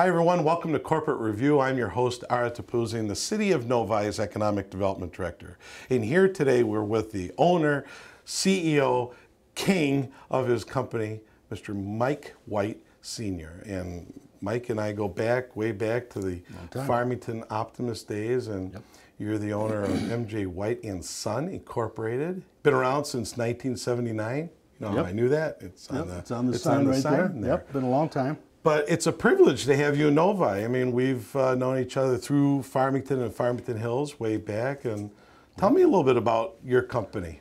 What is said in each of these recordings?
Hi everyone, welcome to Corporate Review. I'm your host, Ara Topouzian, the City of Novi's Economic Development Director. And here today we're with the owner, CEO, king of his company, Mr. Mike White Sr. And Mike and I go back, way back to the Farmington Optimist days, and you're the owner of MJ White and Son Incorporated. Been around since 1979. You know, I knew that. It's on the sign right there. Yep, been a long time. But it's a privilege to have you in Novi. I mean, we've known each other through Farmington and Farmington Hills way back. And tell me a little bit about your company.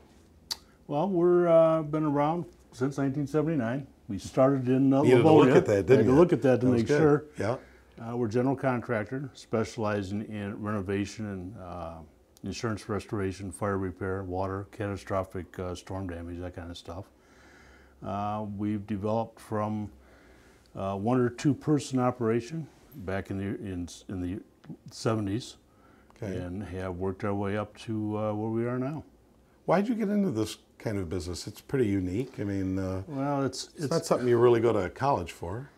Well, we're been around since 1979. We started in Livonia. You had to look at that, didn't you? Had to look at that to make sure. Yeah. We're a general contractor specializing in renovation and insurance restoration, fire repair, water, catastrophic storm damage, that kind of stuff. We've developed from one or two person operation back in the 70s, and have worked our way up to where we are now. Why'd you get into this kind of business? It's pretty unique. I mean, well, it's not something you really go to college for.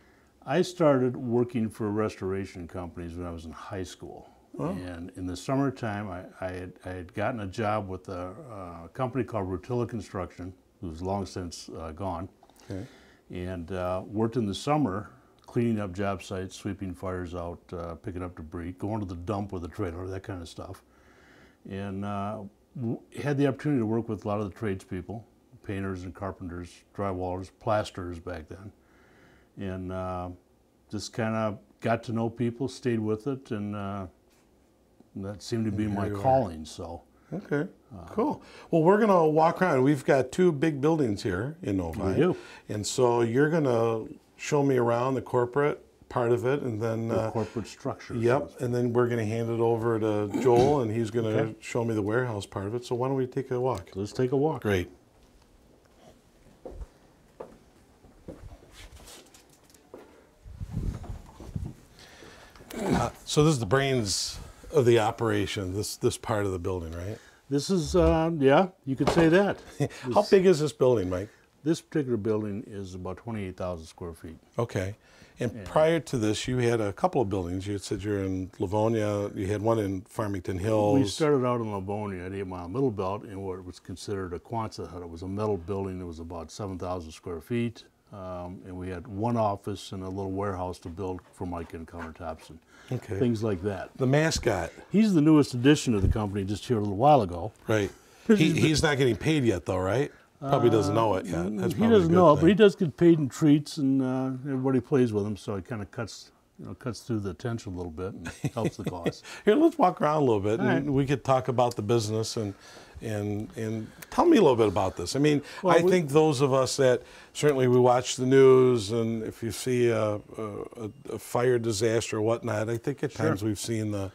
I started working for restoration companies when I was in high school. Oh. And in the summertime, I had gotten a job with a company called Rutila Construction, who's long since gone. Okay. And worked in the summer cleaning up job sites, sweeping fires out, picking up debris, going to the dump with a trailer, that kind of stuff. And had the opportunity to work with a lot of the tradespeople, painters and carpenters, drywallers, plasterers back then. And just kind of got to know people, stayed with it, and that seemed to be my calling. So. Okay, cool. Well, we're going to walk around. We've got two big buildings here in Novi. We do. And so you're going to show me around the corporate part of it, and then the corporate structure. Yep, and then we're going to hand it over to Joel, and he's going to show me the warehouse part of it. So why don't we take a walk? Let's take a walk. Great. So this is the brains of the operation, this part of the building, right? This is, yeah, you could say that. How big is this building, Mike? This particular building is about 28,000 square feet. Okay. And prior to this, you had a couple of buildings. You had said you're in Livonia. You had one in Farmington Hills. We started out in Livonia at 8 Mile Middle Belt in what was considered a Quonset hut. It was a metal building that was about 7,000 square feet. And we had one office and a little warehouse to build for Mike and countertops and things like that. The mascot. He's the newest addition to the company just here a little while ago. Right. He's not getting paid yet, though, right? Probably doesn't know it yet. That's he doesn't know it, but he does get paid in treats, and everybody plays with him, so it kind of cuts through the tension a little bit and helps the cause. Here, let's walk around a little bit, and we could talk about the business and tell me a little bit about this. I mean, well, I think those of us that certainly we watch the news, and if you see a fire disaster or whatnot, I think at times we've seen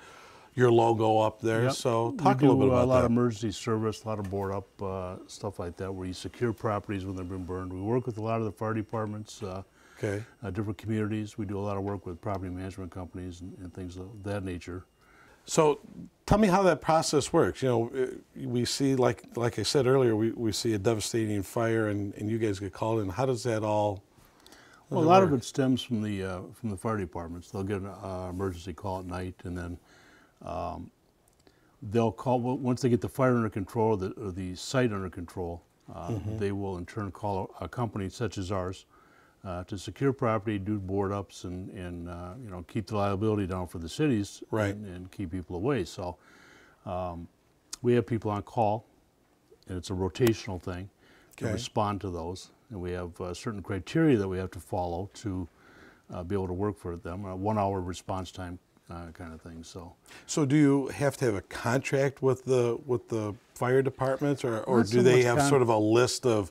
your logo up there. Yep. So talk a little bit about that. A lot of emergency service, a lot of board up stuff like that, where you secure properties when they've been burned. We work with a lot of the fire departments, different communities. We do a lot of work with property management companies and things of that nature. So tell me how that process works. You know, we see, like I said earlier, we see a devastating fire, and you guys get called in. How does that all? Well, a lot of it stems from the fire departments. They'll get an emergency call at night, and then they'll call once they get the fire under control, or the site under control. They will in turn call a company such as ours to secure property, do board ups, and keep the liability down for the cities, and keep people away. So we have people on call, and it's a rotational thing to respond to those. And we have certain criteria that we have to follow to be able to work for them. A 1 hour response time kind of thing. So do you have to have a contract with the fire departments, or do they have sort of a list of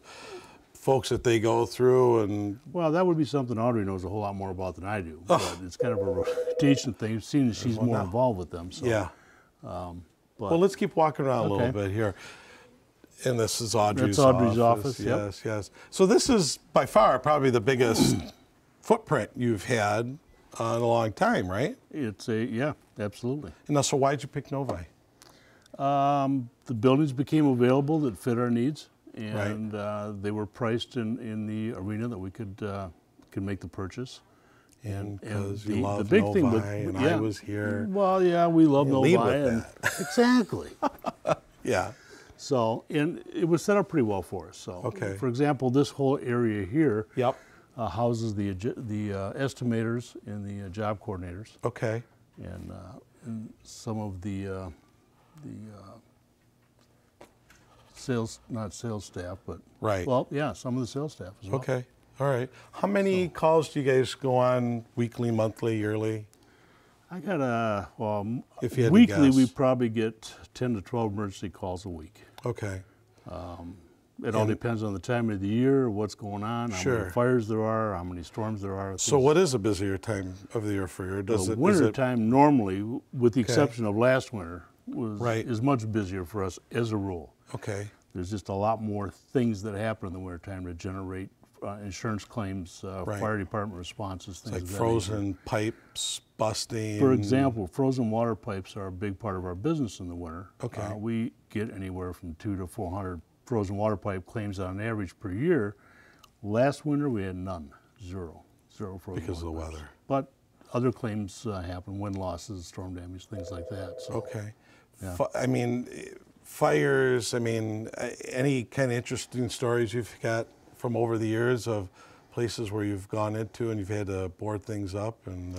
folks that they go through? And well, that would be something Audrey knows a whole lot more about than I do. But it's kind of a rotation thing, seeing that she's more involved with them. So, yeah. Well, let's keep walking around a little bit here. And this is Audrey's office. That's Audrey's office. Yes, yes. So this is by far probably the biggest footprint you've had in a long time, right? Yeah, absolutely. And now, so why'd you pick Novi? The buildings became available that fit our needs, and they were priced in the arena that we could make the purchase. And because you the love big Novi thing and I was here. Well, yeah, we love Novi. Lead with And that. exactly. Yeah. So, and it was set up pretty well for us. So, Okay. for example, this whole area here Yep. houses the estimators and the job coordinators, Okay. and some of the sales, not sales staff, but Right. well, yeah, some of the sales staff as well. Okay. All right. How many calls do you guys go on weekly, monthly, yearly? I got If you had to weekly, guess. we probably get 10 to 12 emergency calls a week. Okay. It all depends on the time of the year, what's going on, how Sure. many fires there are, how many storms there are. So what is a busier time of the year for you? The winter time normally, with the exception of last winter, Right. is much busier for us as a rule. Okay. There's just a lot more things that happen in the winter time to generate insurance claims, Right. fire department responses, things Like of that frozen pipes busting. For example, frozen water pipes are a big part of our business in the winter. Okay. We get anywhere from 200 to 400 frozen water pipe claims on average per year. Last winter we had none, zero frozen because of the water pipes. weather. But other claims happen, wind losses, storm damage, things like that. So, Okay. Yeah. I mean, fires, I mean, any kind of interesting stories you've got from over the years of places where you've gone into and you've had to board things up and...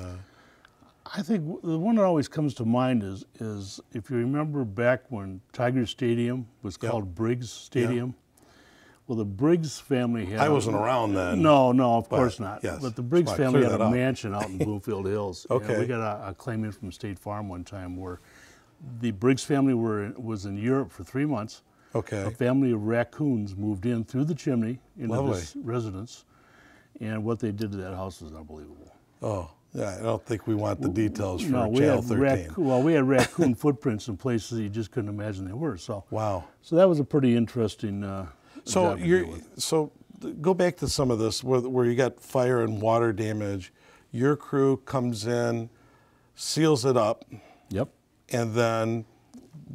I think the one that always comes to mind is if you remember back when Tiger Stadium was called Briggs Stadium. Well, the Briggs family had... I wasn't around then. No, of course not. Yes. But the Briggs That's why I family had cleared a that up. mansion out in Bloomfield Hills. Okay. And we got a claim in from State Farm one time where the Briggs family was in Europe for 3 months. Okay. A family of raccoons moved in through the chimney into Lovely. this residence. And what they did to that house is unbelievable. Oh, yeah, I don't think we want the details for No, we Channel had 13. we had raccoon footprints in places you just couldn't imagine they were. So, Wow. so that was a pretty interesting. So job to deal with. go back to some of this where you got fire and water damage. Your crew comes in, seals it up, Yep. and then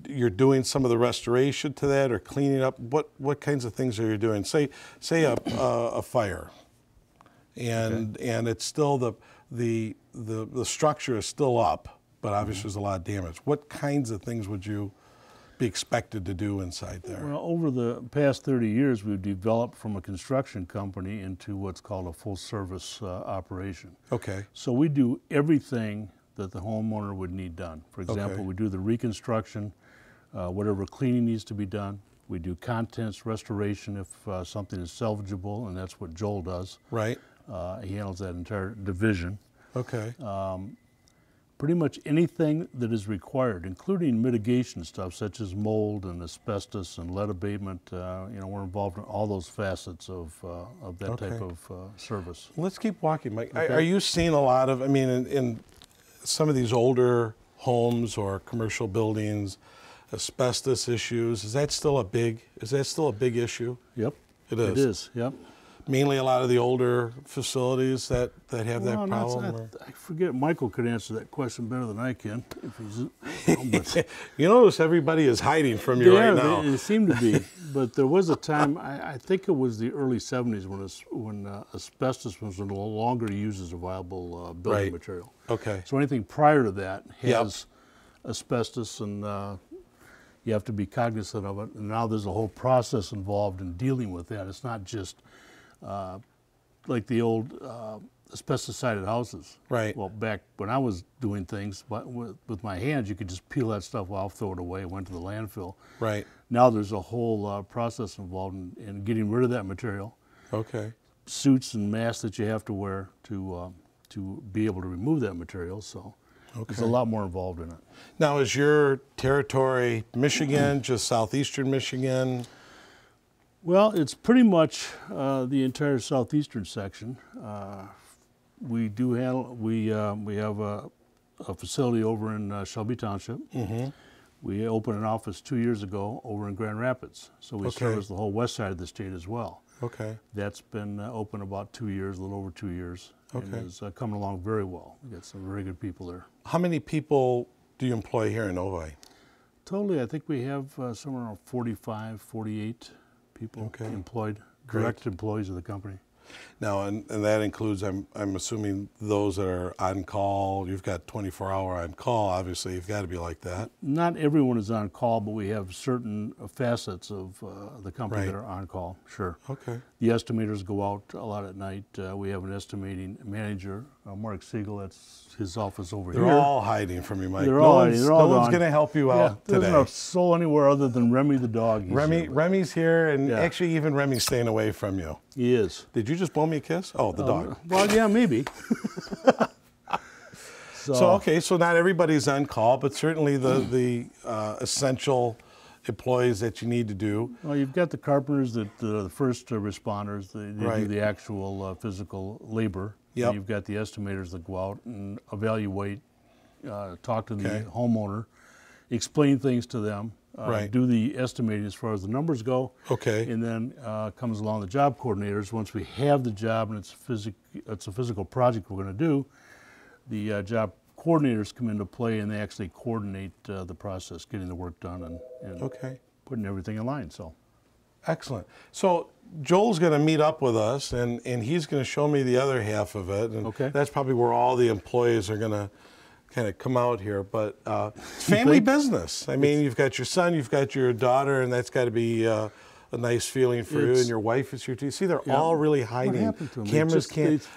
you're doing some of the restoration to that or cleaning up. What kinds of things are you doing? Say a fire, and it's still the structure is still up, but obviously there's a lot of damage. What kinds of things would you be expected to do inside there? Well, over the past 30 years, we've developed from a construction company into what's called a full-service operation. Okay. So we do everything that the homeowner would need done. For example, Okay. we do the reconstruction, whatever cleaning needs to be done. We do contents restoration if something is salvageable, and that's what Joel does. Right. He handles that entire division. Okay. Pretty much anything that is required, including mitigation stuff such as mold and asbestos and lead abatement. We're involved in all those facets of that type of service. Let's keep walking, Mike. Okay. Are you seeing a lot of, I mean, in some of these older homes or commercial buildings, asbestos issues? Is that still a big issue? Yep. It is. It is, yep. Mainly a lot of the older facilities that have that problem. I forget, Michael could answer that question better than I can. If he's, You notice everybody is hiding from you right now. They seem to be. But there was a time, I think it was the early 70s when asbestos was no longer used as a viable building Right. material. Okay. So anything prior to that Yep. has asbestos, and you have to be cognizant of it. And now there's a whole process involved in dealing with that. It's not just like the old asbestos-sided houses. Right. Well, back when I was doing things with my hands, you could just peel that stuff off, throw it away, it went to the landfill. Right. Now there's a whole process involved in getting rid of that material. Okay. Suits and masks that you have to wear to be able to remove that material. So there's a lot more involved in it. Now, is your territory Michigan, just southeastern Michigan? Well, it's pretty much the entire southeastern section. We have a facility over in Shelby Township. Mm-hmm. We opened an office 2 years ago over in Grand Rapids, so we service the whole west side of the state as well. Okay. That's been open about 2 years, a little over 2 years, and is coming along very well. We got some very good people there. How many people do you employ here in Novi? Totally, I think we have somewhere around 45, 48 people employed, direct employees of the company. Now, and that includes, I'm assuming, those that are on call. You've got 24-hour on call. Obviously, you've got to be like that. Not everyone is on call, but we have certain facets of the company that are on call, sure. Okay. The estimators go out a lot at night. We have an estimating manager, Mark Siegel. That's his office over here. They're all hiding from you, Mike. They're all hiding. They're all no one's gone. going to help you out today. There's no soul anywhere other than Remy the dog. Remy's here, and actually even Remy's staying away from you. He is. Did you just blow me a kiss? Oh, the dog. Well, yeah, maybe. So not everybody's on call, but certainly the essential employees that you need to do. Well, you've got the carpenters, that the first responders. They Right. do the actual physical labor. Yep. And you've got the estimators that go out and evaluate, talk to the homeowner, explain things to them, do the estimating as far as the numbers go. Okay. And then comes along the job coordinators. Once we have the job and it's a physical project we're going to do, the job coordinators come into play, and they actually coordinate the process, getting the work done and putting everything in line. So, excellent. So Joel's going to meet up with us, and he's going to show me the other half of it. And that's probably where all the employees are going to kind of come out here. But it's family business. I mean, you've got your son, you've got your daughter, and that's got to be a nice feeling for you, and your wife is here too. See, they're all really hiding. What happened to them? Cameras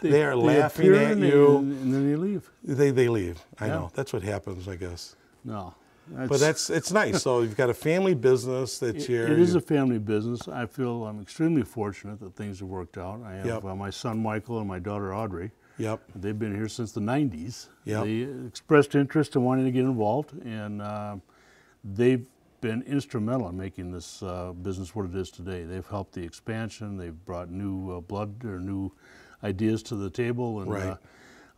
they are laughing at you. And then they leave. They leave. I know. That's what happens, I guess. No. But it's nice. So you've got a family business that's here. It is a family business. I feel I'm extremely fortunate that things have worked out. I have my son Michael and my daughter Audrey. Yep. They've been here since the 90s. Yep. They expressed interest in wanting to get involved, and they've been instrumental in making this business what it is today. They've helped the expansion. They've brought new blood or new ideas to the table. And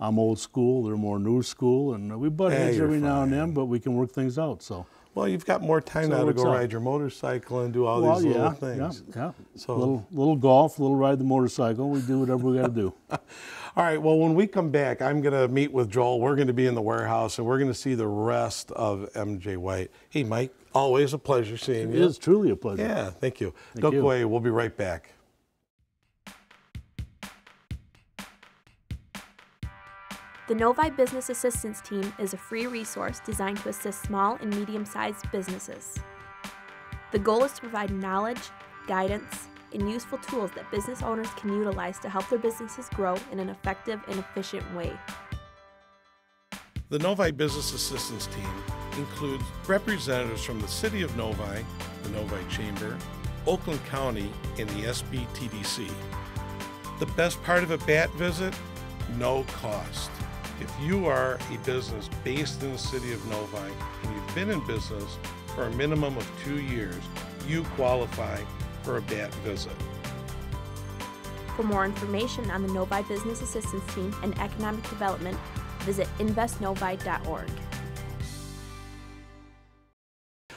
I'm old school. They're more new school, and we butt heads every now and then, but we can work things out. So. Well, you've got more time now to go ride your motorcycle and do all these little things. Yeah. So little golf, little ride the motorcycle. We do whatever we got to do. All right. Well, when we come back, I'm going to meet with Joel. We're going to be in the warehouse, and we're going to see the rest of MJ White. Hey, Mike, always a pleasure seeing you. It is truly a pleasure. Yeah, thank you. Don't go away. We'll be right back. The Novi Business Assistance Team is a free resource designed to assist small and medium-sized businesses. The goal is to provide knowledge, guidance, and useful tools that business owners can utilize to help their businesses grow in an effective and efficient way. The Novi Business Assistance Team includes representatives from the City of Novi, the Novi Chamber, Oakland County, and the SBTDC. The best part of a BAT visit? No cost. If you are a business based in the City of Novi and you've been in business for a minimum of 2 years, you qualify for a BAT visit. For more information on the Novi Business Assistance Team and economic development, visit investnovi.org.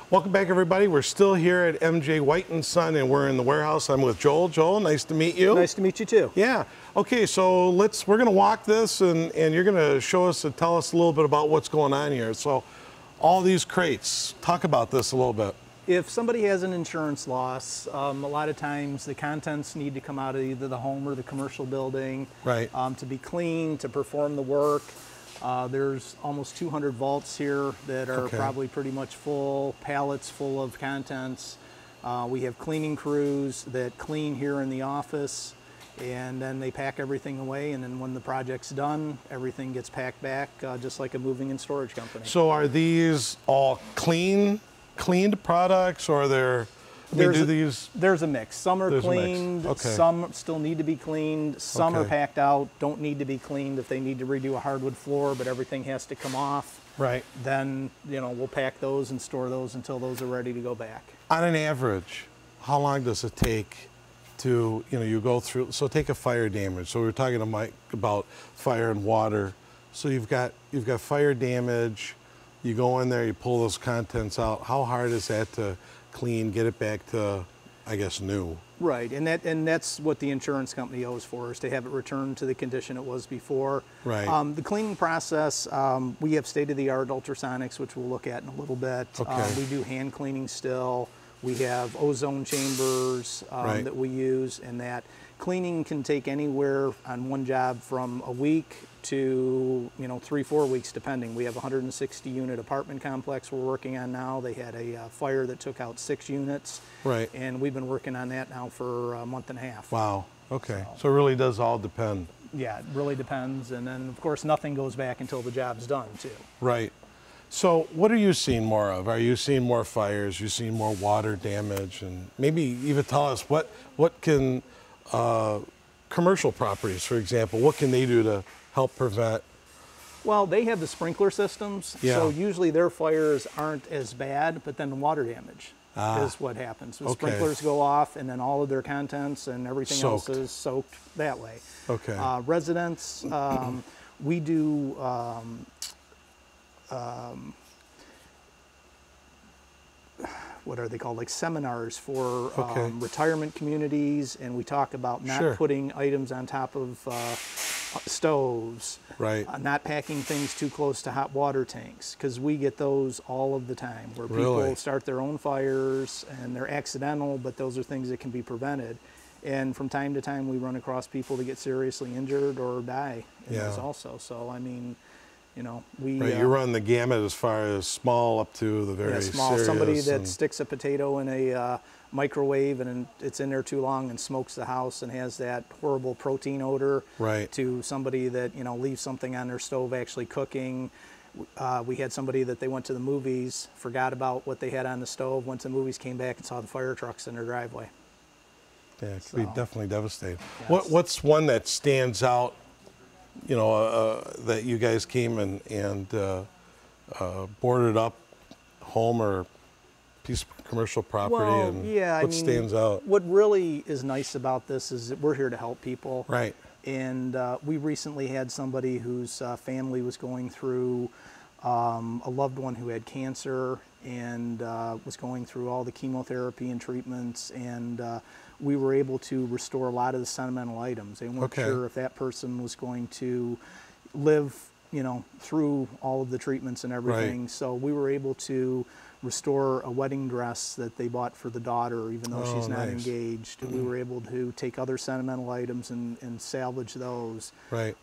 Welcome back, everybody. We're still here at MJ White & Son, and we're in the warehouse. I'm with Joel. Joel, nice to meet you. Nice to meet you, too. Yeah. Okay, so we're going to walk this, and you're going to show us and tell us a little bit about what's going on here. So all these crates, talk about this a little bit. If somebody has an insurance loss, a lot of times the contents need to come out of either the home or the commercial building to be cleaned, to perform the work. There's almost 200 vaults here that are probably pretty much full, pallets full of contents. We have cleaning crews that clean here in the office, and then they pack everything away, and then when the project's done, everything gets packed back, just like a moving and storage company. So are these all cleaned products, or there's a mix. Some are cleaned, some still need to be cleaned, some are packed out, don't need to be cleaned if they need to redo a hardwood floor, but everything has to come off. Right. Then, we'll pack those and store those until those are ready to go back. On an average, how long does it take to, you go through, so take a fire damage. So we were talking to Mike about fire and water. So you've got fire damage, you go in there, you pull those contents out. How hard is that to clean, get it back to, I guess, new? Right, and that's what the insurance company owes for, is to have it returned to the condition it was before. Right. The cleaning process, we have state-of-the-art ultrasonics, which we'll look at in a little bit. We do hand cleaning still. We have ozone chambers that we use, and that Cleaning can take anywhere on one job from a week to 3-4 weeks depending. We have a 160 unit apartment complex we're working on now. They had a fire that took out 6 units. Right. And we've been working on that now for a month and a half. Wow. Okay. So it really does all depend. Yeah, it really depends. And then of course nothing goes back until the job's done too. Right. So what are you seeing more of? Are you seeing more fires? Are you seeing more water damage? And maybe even tell us what can commercial properties, for example, what can they do to help prevent? Well, they have the sprinkler systems, Yeah. so usually their fires aren't as bad, but then the water damage is what happens. The Okay. sprinklers go off, and then all of their contents and everything else Soaked. is soaked that way. Okay. Residents, we do what are they called, like seminars for Okay. retirement communities, and we talk about not Sure. putting items on top of stoves, Right. not packing things too close to hot water tanks, because we get those all of the time where Really? people start their own fires and they're accidental, but those are things that can be prevented. And from time to time we run across people that get seriously injured or die in Yeah. those also. So I mean, we Right. You run the gamut as far as small up to the very small. serious. Somebody that and- sticks a potato in a microwave and it's in there too long and smokes the house and has that horrible protein odor. Right. To somebody that leaves something on their stove actually cooking. We had somebody that they went to the movies, forgot about what they had on the stove, went to the movies, came back and saw the fire trucks in their driveway. Yeah, it could be definitely devastating. Yes. What's one that stands out? That you guys came and boarded up home or piece of commercial property, Well, and yeah, what stands out? What really is nice about this is that we're here to help people. Right. And we recently had somebody whose family was going through a loved one who had cancer and was going through all the chemotherapy and treatments, and we were able to restore a lot of the sentimental items. They weren't Okay. sure if that person was going to live, through all of the treatments and everything. Right. So we were able to restore a wedding dress that they bought for the daughter, even though she's not nice. engaged. We were able to take other sentimental items and salvage those. Right.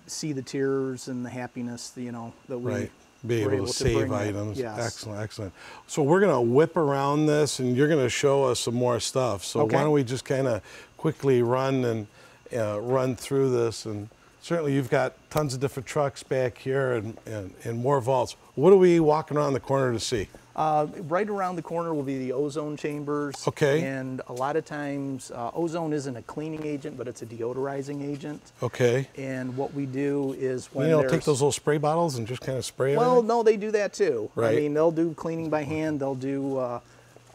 See the tears and the happiness, that we Right. Be were able to save bring them. items. Yes. Excellent, excellent. So we're going to whip around this, and you're going to show us some more stuff. So Okay. why don't we just kind of quickly run through this? And certainly you've got tons of different trucks back here and more vaults. What are we walking around the corner to see? Right around the corner will be the ozone chambers. Okay. And a lot of times, ozone isn't a cleaning agent, but it's a deodorizing agent. Okay. And what we do is when Take those little spray bottles and just kind of spray Well, everything? no, they do that too. Right. I mean, they'll do cleaning by hand. They'll do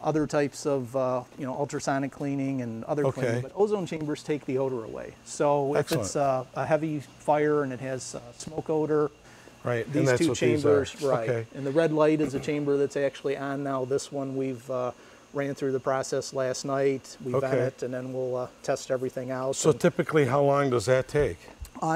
other types of, ultrasonic cleaning and other Okay. cleaning. But ozone chambers take the odor away. So if it's a heavy fire and it has smoke odor, Right. and these that's two what these are. chambers, right. Okay. And the red light is a chamber that's actually on now. This one we've ran through the process last night. We vet Okay. it, and then we'll test everything out. So And, typically, how long does that take?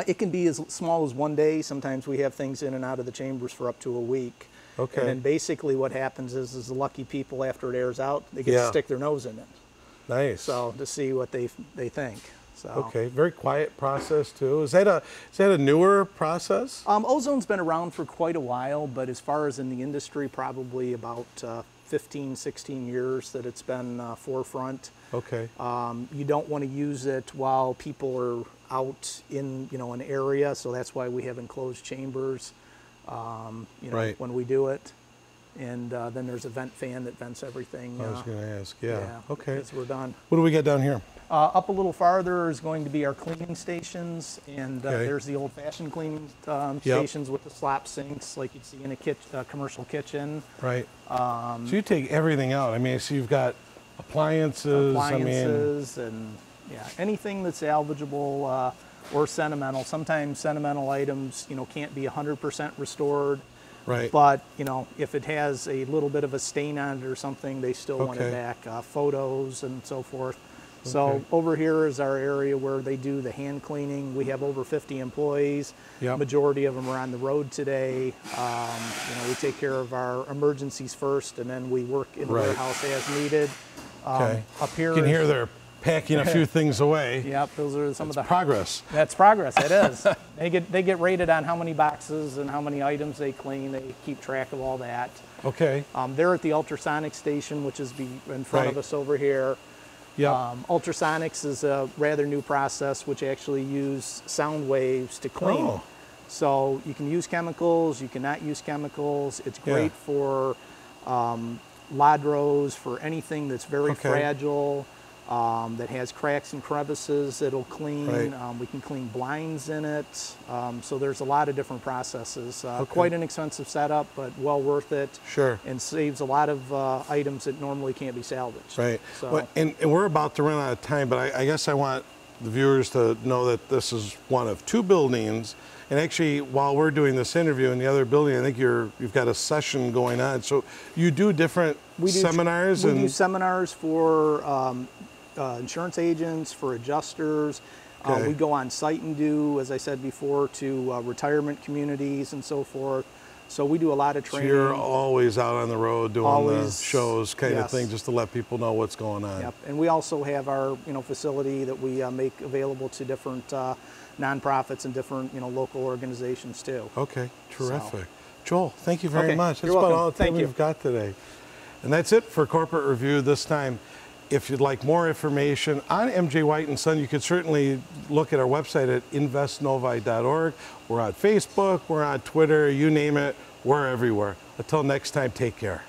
it can be as small as 1 day. Sometimes we have things in and out of the chambers for up to a week. Okay. And then basically what happens is the lucky people, after it airs out, they get Yeah. to stick their nose in it. Nice. So to see what they think. So. Okay, very quiet process too. Is that a newer process? Ozone's been around for quite a while, but as far as in the industry, probably about 15, 16 years that it's been forefront. Okay. You don't want to use it while people are out in an area, so that's why we have enclosed chambers. Right. When we do it, and then there's a vent fan that vents everything. I was going to ask. Yeah. Okay. As we're done. What do we got down here? Up a little farther is going to be our cleaning stations, and Okay. there's the old-fashioned cleaning stations with the slop sinks, like you'd see in a commercial kitchen. Right. So you take everything out. I mean, so you've got appliances. And anything that's salvageable or sentimental. Sometimes sentimental items, can't be 100% restored. Right. But if it has a little bit of a stain on it or something, they still want Okay. it back. Photos and so forth. So Okay. over here is our area where they do the hand cleaning. We have over 50 employees. Yep. Majority of them are on the road today. We take care of our emergencies first, and then we work in the Right. warehouse as needed. Okay. Up here, You can hear their packing a few things away. Yep, those are some of the progress. That's progress. It is. They get rated on how many boxes and how many items they clean. They keep track of all that. Okay. They're at the ultrasonic station, which is in front of us over here. Yep. Ultrasonics is a rather new process which actually use sound waves to clean. Oh. So you can use chemicals, you cannot use chemicals. It's great for ladros, for anything that's very fragile, that has cracks and crevices, it'll clean. We can clean blinds in it. So there's a lot of different processes. Quite an expensive setup, but well worth it. Sure. And saves a lot of items that normally can't be salvaged. Right. So. Well, and we're about to run out of time, but I guess I want the viewers to know that this is one of 2 buildings. And actually, while we're doing this interview in the other building, I think you've got a session going on. So you do different seminars? We do seminars for insurance agents, for adjusters. We go on site and do, as I said before, to retirement communities and so forth. So we do a lot of training. So you're always out on the road doing the shows kind of thing, just to let people know what's going on. Yep. And we also have our facility that we make available to different nonprofits and different local organizations too. Okay, terrific. So. Joel, thank you very much. That's You're about welcome. all the time we've got today. And that's it for Corporate Review this time. If you'd like more information on MJ White & Son, you could certainly look at our website at investnovi.org. We're on Facebook, we're on Twitter, you name it, we're everywhere. Until next time, take care.